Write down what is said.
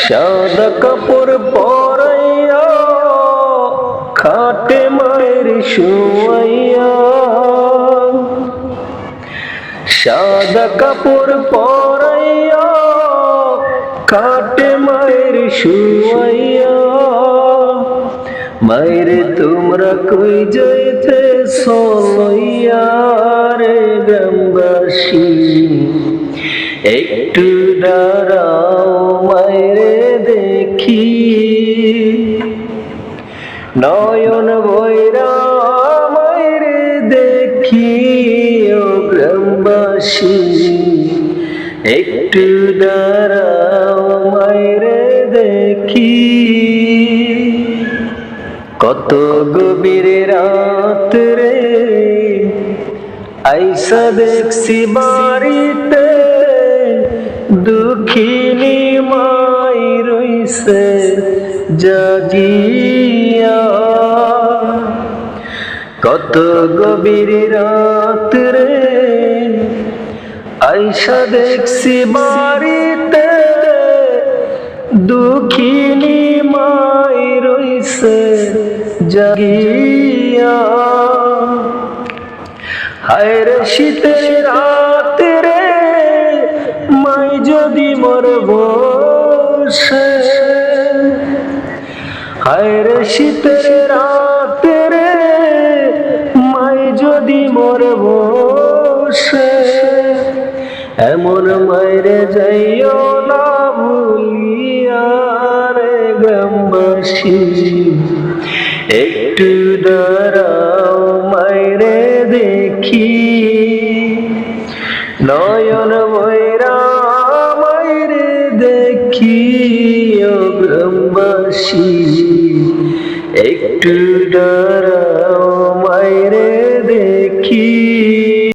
সাদা কাপড় পরাইয়া খাটে মায়ের শুয়াইয়া, সাদা কাপড় পরাইয়া খাটে মায়ের শুয়াইয়া। মায়ের তোমরা কই যাইতেছ লইয়া রে গ্রামবাসী, একটু দাঁড়াও মায়েরে দেখি। নয়ন বৈরা মায়েরে দেখি ও গ্রামবাসী, একটু দাঁড়াও মায়েরে দেখি। কত গভীর রাত রে আইসা দেখছি বাড়িতে, দুঃখিনী মাই রইছে জাগিয়া। কত গভীর রাত রে আইসা দেখছি বাড়িতে, দুঃখিনী মাই রইছে জাগিয়া। হায় রে শীতের রাত রে মাই যদি মোর বসে, হায় রে শীতের রাত রে মাই যদি মোর বসে। এমন মায়েরে যাইও না ভুলিয়া রে গ্রামবাসী, একটু দাঁড়াও মায়েরে দেখি। নয়ন বৈরা মায়েরে দেখি ও গ্রামবাসী, একটু দাঁড়াও